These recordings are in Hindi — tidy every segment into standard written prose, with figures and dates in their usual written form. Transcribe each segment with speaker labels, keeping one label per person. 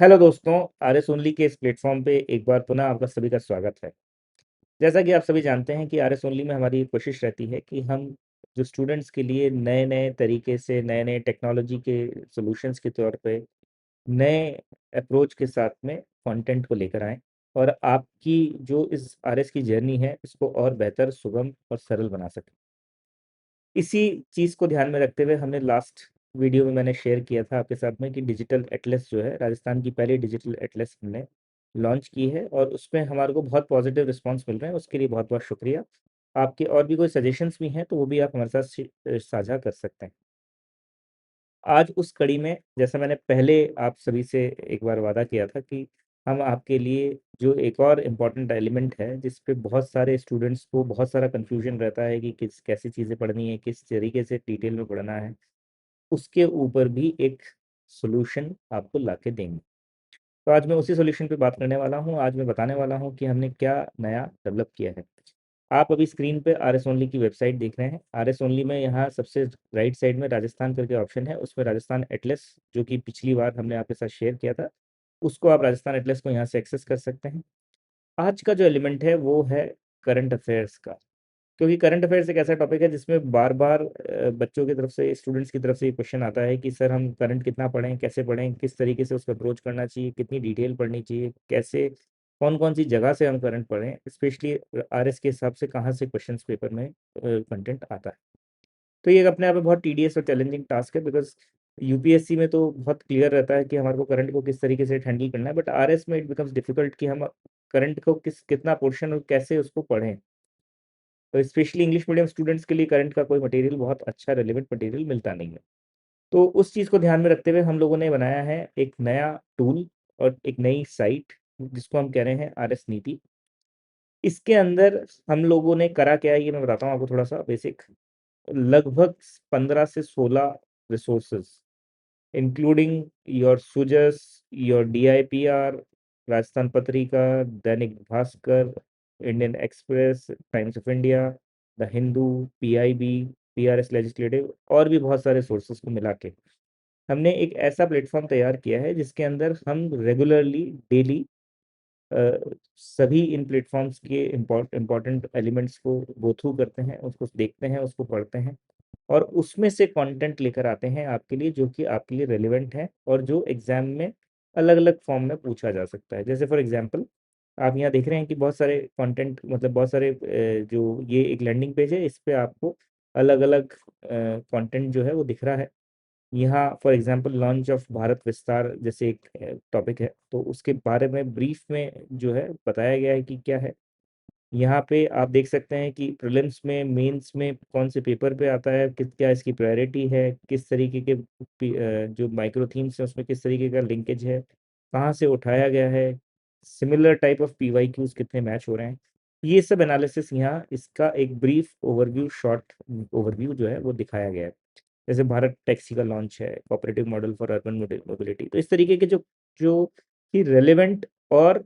Speaker 1: हेलो दोस्तों, आरएस ओनली के इस प्लेटफॉर्म पे एक बार पुनः आपका सभी का स्वागत है। जैसा कि आप सभी जानते हैं कि आरएस ओनली में हमारी कोशिश रहती है कि हम जो स्टूडेंट्स के लिए नए-नए तरीके से नए-नए टेक्नोलॉजी के सॉल्यूशंस के तौर पे नए अप्रोच के साथ में कंटेंट को लेकर आएँ और आपकी जो इस आरएस की जर्नी है, इसको और बेहतर, सुगम और सरल बना सकें। इसी चीज़ को ध्यान में रखते हुए हमने लास्ट वीडियो में मैंने शेयर किया था आपके साथ में कि डिजिटल एटलस जो है, राजस्थान की पहली डिजिटल एटलस हमने लॉन्च की है और उसमें हमारे को बहुत पॉजिटिव रिस्पॉन्स मिल रहे हैं, उसके लिए बहुत-बहुत शुक्रिया। आपके और भी कोई सजेशंस भी हैं, तो वो भी आप हमारे साथ साझा कर सकते हैं। आज उस कड़ी में जैसा मैंने पहले आप सभी से एक बार वादा किया था कि हम आपके लिए जो एक और इम्पोर्टेंट एलिमेंट है, जिस पे बहुत सारे स्टूडेंट्स को बहुत सारा कन्फ्यूजन रहता है कि किस कैसी चीज़ें पढ़नी है, किस तरीके से डिटेल में पढ़ना है, उसके ऊपर भी एक सॉल्यूशन आपको लाके देंगे। तो आज मैं उसी सॉल्यूशन पे बात करने वाला हूँ। आज मैं बताने वाला हूँ कि हमने क्या नया डेवलप किया है। आप अभी स्क्रीन पे आरएस ओनली की वेबसाइट देख रहे हैं। आरएस ओनली में यहाँ सबसे राइट साइड में राजस्थान करके ऑप्शन है, उसमें राजस्थान एटलस जो कि पिछली बार हमने आपके साथ शेयर किया था, उसको आप राजस्थान एटलस को यहाँ से एक्सेस कर सकते हैं। आज का जो एलिमेंट है वो है करंट अफेयर्स का। क्योंकि करंट अफेयर्स एक ऐसा टॉपिक है जिसमें बार-बार बच्चों की तरफ से, स्टूडेंट्स की तरफ से ये क्वेश्चन आता है कि सर हम करंट कितना पढ़ें, कैसे पढ़ें, किस तरीके से उसको अप्रोच करना चाहिए, कितनी डिटेल पढ़नी चाहिए, कैसे कौन-कौन सी जगह से हम करंट पढ़ें, स्पेशली आरएस के हिसाब से कहाँ से क्वेश्चंस पेपर में कंटेंट आता है। तो ये अपने आप में बहुत टीडियस और चैलेंजिंग टास्क है बिकॉज़ यूपीएससी में तो बहुत क्लियर रहता है कि हमारे को करंट को किस तरीके से हैंडल करना है, बट आरएस में इट बिकम्स डिफिकल्ट कि हम करंट को कितना पोर्शन और कैसे उसको पढ़ें। तो स्पेशली इंग्लिश मीडियम स्टूडेंट्स के लिए करंट का कोई मटेरियल बहुत अच्छा रेलेवेंट मटेरियल मिलता नहीं है। तो उस चीज़ को ध्यान में रखते हुए हम लोगों ने बनाया है एक नया टूल और एक नई साइट जिसको हम कह रहे हैं आरएस नीति। इसके अंदर हम लोगों ने करा क्या है ये मैं बताता हूँ आपको थोड़ा-सा बेसिक। लगभग 15 से 16 resources including your Sujas, your DIPR, Rajasthan Patrika, Dainik Bhaskar, Indian Express, Times of India, the Hindu, PIB, PRS legislative और भी बहुत सारे सोर्सेज को मिला के हमने एक ऐसा प्लेटफॉर्म तैयार किया है जिसके अंदर हम रेगुलरली डेली अ, सभी इन प्लेटफॉर्म्स के इम्पोर्टेंट एलिमेंट्स को गो थ्रू करते हैं, उसको देखते हैं, उसको पढ़ते हैं और उसमें से कंटेंट लेकर आते हैं आपके लिए जो कि आपके लिए रेलेवेंट है और जो एग्जाम में अलग-अलग फॉर्म में पूछा जा सकता है। जैसे फॉर एग्जांपल आप यहाँ देख रहे हैं कि बहुत सारे कंटेंट मतलब बहुत सारे जो ये एक लैंडिंग पेज है, इस पे आपको अलग-अलग कंटेंट जो है वो दिख रहा है। यहाँ for example launch of Bharat विस्तार जैसे एक टॉपिक है, तो उसके बारे में ब्रीफ में जो है बताया गया है कि क्या है। यहाँ पे आप देख सकते हैं कि प्रीलिम्स में, मेंस में कौन से पेपर पे आता है, किस क्या इसकी प्रायोरिटी है, किस तरीके के जो माइक्रो थीम्स हैं उसमें किस तरीके का लिंकेज है, कहाँ से उठाया गया है, सिमिलर टाइप ऑफ पीवाईक्यूज़ कितने मैच हो रहे हैं। ये सब एनालिसिस यहाँ इसका एक ब्रीफ ओवरव्यू शॉर्ट ओवरव्यू जो है वो दिखाया गया है। जैसे भारत टैक्सी का लॉन्च है, cooperative model for urban mobility. तो इस तरीके के जो जो कि रेलेवेंट और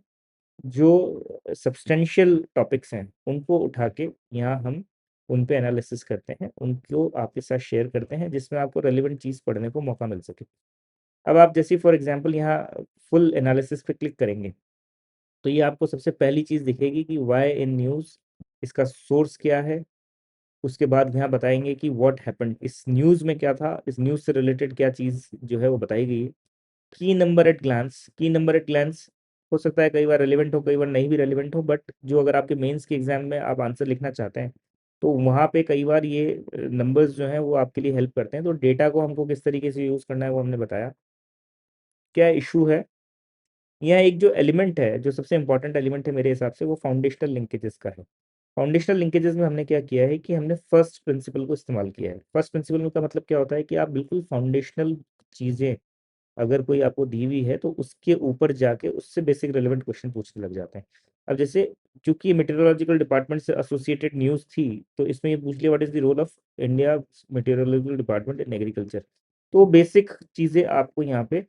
Speaker 1: जो सब्सटेंशियल टॉपिक्स हैं, उनको उठा के यहाँ हम उन पे एनालिसिस करते हैं, उनको आपके साथ शेयर करते हैं, जिसमें आपको रेलेवेंट चीज़ पढ़ने को मौका मिल सके। अब आप जैसे फॉर एग्ज़ाम्पल यहाँ फुल एनालिसिस पे क्लिक करेंगे, तो ये आपको सबसे पहली चीज़ दिखेगी कि व्हाई इन न्यूज़, इसका सोर्स क्या है? उसके बाद यहाँ बताएँगे कि व्हाट हैपेंड, इस न्यूज़ में क्या था, इस न्यूज़ से रिलेटेड क्या चीज़ जो है वो बताई गई है। की नंबर एट ग्लैंस हो सकता है कई बार रेलेवेंट हो, कई बार नहीं भी रेलेवेंट हो, बट जो अगर आपके मेंस के एग्ज़ाम में आप आंसर लिखना चाहते हैं, तो वहाँ पे कई बार ये नंबर्स जो हैं वो आपके लिए हेल्प करते हैं। तो डेटा को हमको किस तरीके से यूज़ करना है वो हमने बताया। क्या इश्यू है? यह एक जो एलिमेंट है, जो सबसे इम्पोर्टेंट एलिमेंट है मेरे हिसाब से वो फाउंडेशनल लिंकेजेस का है। फाउंडेशनल लिंकेजेस में हमने क्या किया है कि हमने फर्स्ट प्रिंसिपल को इस्तेमाल किया है। फर्स्ट प्रिंसिपल का मतलब क्या होता है कि आप बिल्कुल फाउंडेशनल चीज़ें अगर कोई आपको दी हुई है तो उसके ऊपर जाके उससे बेसिक रेलेवेंट क्वेश्चन पूछने लग जाते हैं। अब जैसे चूँकि मेटेरोलॉजिकल डिपार्टमेंट से एसोसिएटेड न्यूज़ थी, तो इसमें ये पूछ लिया what is the role of India meteorological department in agriculture. तो बेसिक चीज़ें आपको यहाँ पे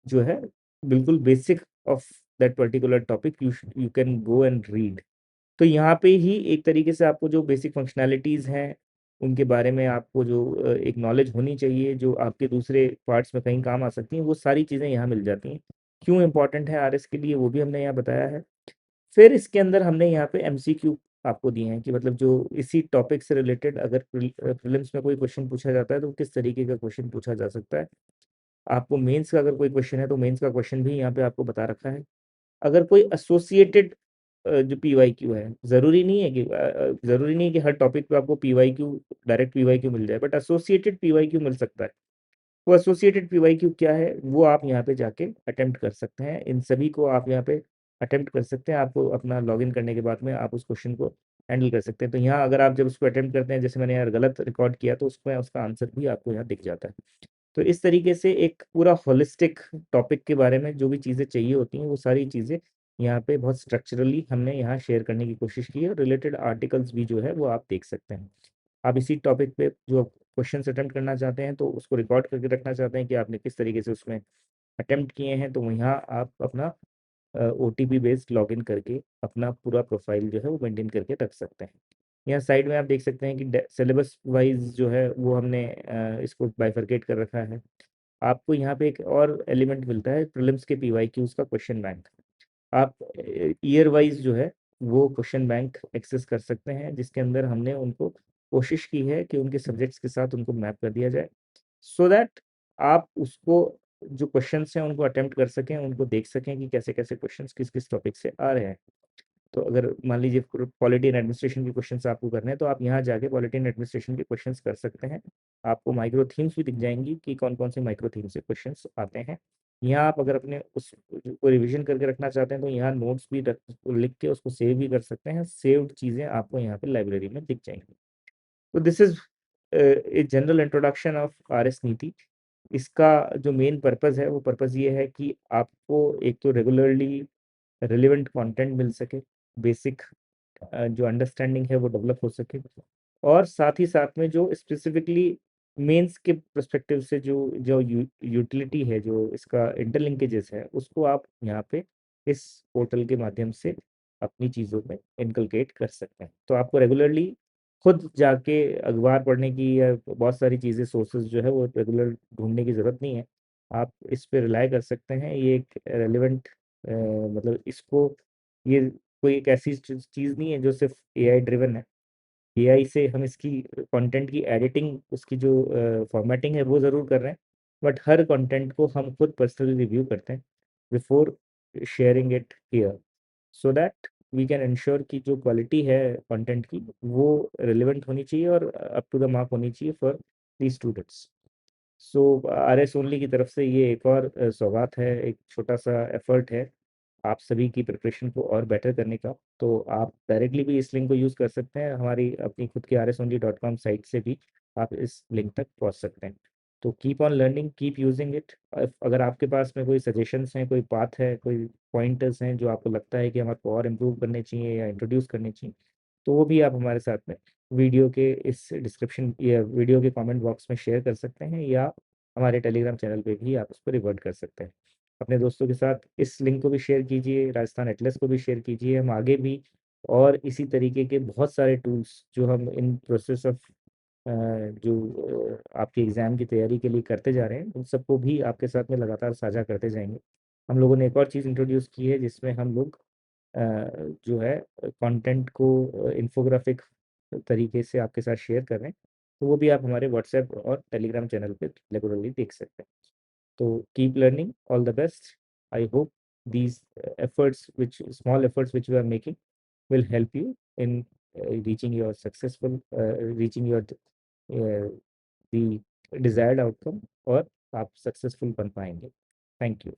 Speaker 1: जो है बिल्कुल basic of that particular topic you can go and read. तो यहाँ पे ही एक तरीके से आपको जो बेसिक फंक्शनैलिटीज़ हैं, उनके बारे में आपको जो एक नॉलेज होनी चाहिए, जो आपके दूसरे पार्ट्स में कहीं काम आ सकती हैं, वो सारी चीज़ें यहाँ मिल जाती हैं। क्यों इम्पोर्टेंट है आरएस के लिए वो भी हमने यहाँ बताया है। फिर इसके अंदर हमने यहाँ पे एमसीक्यू आपको दिए हैं कि मतलब जो इसी टॉपिक से रिलेटेड अगर प्रीलिम्स में कोई क्वेश्चन पूछा जाता है तो किस तरीके का क्वेश्चन पूछा जा सकता है। आपको मेंस का अगर कोई क्वेश्चन है तो मेंस का क्वेश्चन भी यहाँ पे आपको बता रखा है। अगर कोई एसोसिएटेड जो पीवाईक्यू है, ज़रूरी नहीं है कि हर टॉपिक पे आपको पीवाईक्यू डायरेक्ट पीवाईक्यू मिल जाए, बट एसोसिएटेड पीवाईक्यू मिल सकता है। वो एसोसिएटेड पीवाईक्यू क्या है वो आप यहाँ पे जाके अटेम्प्ट कर सकते हैं। इन सभी को आप यहाँ पे अटेम्प्ट कर सकते हैं। आपको अपना लॉगिन करने के बाद में आप उस क्वेश्चन को हैंडल कर सकते हैं। तो यहाँ अगर आप जब उसको अटेम्प्ट करते हैं, जैसे मैंने यार गलत रिकॉर्ड किया, तो उसमें उसका आंसर भी आपको यहाँ दिख जाता है। तो इस तरीके से एक पूरा होलिस्टिक टॉपिक के बारे में जो भी चीज़ें चाहिए होती हैं वो सारी चीज़ें यहाँ पे बहुत स्ट्रक्चरली हमने यहाँ शेयर करने की कोशिश की है। और रिलेटेड आर्टिकल्स भी जो है वो आप देख सकते हैं। आप इसी टॉपिक पे जो क्वेश्चन अटेम्प्ट करना चाहते हैं तो उसको रिकॉर्ड करके रखना चाहते हैं कि आपने किस तरीके से उसमें अटेम्प्ट किए हैं, तो यहाँ आप अपना ओटीपी बेस्ड लॉगिन करके अपना पूरा प्रोफाइल जो है वो मेंटेन करके रख सकते हैं। यहाँ साइड में आप देख सकते हैं कि सिलेबस वाइज जो है वो हमने इसको बाइफरकेट कर रखा है। आपको यहाँ पे एक और एलिमेंट मिलता है प्रीलिम्स के पीवाईक्यूज का क्वेश्चन बैंक। आप ईयर वाइज जो है वो क्वेश्चन बैंक एक्सेस कर सकते हैं, जिसके अंदर हमने उनको कोशिश की है कि उनके सब्जेक्ट्स के साथ उनको मैप कर दिया जाए, सो दैट आप उसको जो क्वेश्चंस हैं उनको अटेम्प्ट कर सकें, उनको देख सकें कि कैसे कैसे क्वेश्चंस किस किस टॉपिक से आ रहे हैं। तो अगर मान लीजिए पॉलिटी एंड एडमिनिस्ट्रेशन के क्वेश्चंस आपको करने हैं तो आप यहाँ जाके पॉलिटी एंड एडमिनिस्ट्रेशन के क्वेश्चंस कर सकते हैं। आपको माइक्रो थीम्स भी दिख जाएंगी कि कौन कौन से माइक्रो थीम से क्वेश्चंस आते हैं। यहाँ आप अगर अपने उस को रिविजन करके रखना चाहते हैं तो यहाँ नोट्स भी लिख के उसको सेव भी कर सकते हैं। सेव्ड चीज़ें आपको यहाँ पे लाइब्रेरी में दिख जाएंगी। तो this is a general introduction of R S नीति। इसका जो मेन पर्पज़ है वो पर्पज़ ये है कि आपको एक तो रेगुलरली रिलेवेंट कंटेंट मिल सके, बेसिक जो अंडरस्टैंडिंग है वो डेवलप हो सके, और साथ ही साथ में जो स्पेसिफिकली मेंस के पर्सपेक्टिव से जो जो यूटिलिटी है, जो इसका इंटरलिंकेजेस है, उसको आप यहाँ पे इस पोर्टल के माध्यम से अपनी चीज़ों में इनकलकेट कर सकते हैं। तो आपको रेगुलरली खुद जाके अखबार पढ़ने की या बहुत सारी चीज़ें सोर्सेज जो है वो रेगुलर ढूंढने की ज़रूरत नहीं है। आप इस पे रिलाई कर सकते हैं। ये एक रेलिवेंट मतलब इसको ये कोई एक ऐसी चीज़ नहीं है जो सिर्फ एआई ड्रिवन है। एआई से हम इसकी कंटेंट की एडिटिंग, उसकी जो फॉर्मेटिंग है वो ज़रूर कर रहे हैं, बट हर कंटेंट को हम खुद पर्सनली रिव्यू करते हैं before sharing it here, so that we can ensure कि जो क्वालिटी है कंटेंट की वो रिलेवेंट होनी चाहिए और अप टू द मार्क होनी चाहिए for the students. So R S only की तरफ से ये एक और सौगात है, एक छोटा सा एफर्ट है आप सभी की प्रिपरेशन को और बेटर करने का। तो आप डायरेक्टली भी इस लिंक को यूज़ कर सकते हैं। हमारी अपनी खुद की rsonly.com साइट से भी आप इस लिंक तक पहुंच सकते हैं। तो keep on learning, keep using it. अगर आपके पास में कोई सजेशंस हैं, कोई पाथ है, कोई पॉइंटर्स हैं जो आपको लगता है कि हमारे और इम्प्रूव करने चाहिए या इंट्रोड्यूस करने चाहिए, तो वो भी आप हमारे साथ में वीडियो के इस डिस्क्रिप्शन या वीडियो के कमेंट बॉक्स में शेयर कर सकते हैं, या हमारे टेलीग्राम चैनल पे भी आप उस पर रिवर्ट कर सकते हैं। अपने दोस्तों के साथ इस लिंक को भी शेयर कीजिए, राजस्थान एटलस को भी शेयर कीजिए। हम आगे भी और इसी तरीके के बहुत सारे टूल्स जो हम इन प्रोसेस ऑफ आपके एग्ज़ाम की तैयारी के लिए करते जा रहे हैं, उन सबको भी आपके साथ में लगातार साझा करते जाएंगे। हम लोगों ने एक और चीज़ इंट्रोड्यूस की है जिसमें हम लोग जो है कंटेंट को इन्फोग्राफिक तरीके से आपके साथ शेयर कर रहे हैं। तो वो भी आप हमारे व्हाट्सएप और टेलीग्राम चैनल पे रेगुलरली देख सकते हैं। तो keep learning, all the best. I hope these small efforts which we are making will help you in reaching your the desired outcome, और आप सक्सेसफुल बन पाएंगे। Thank you.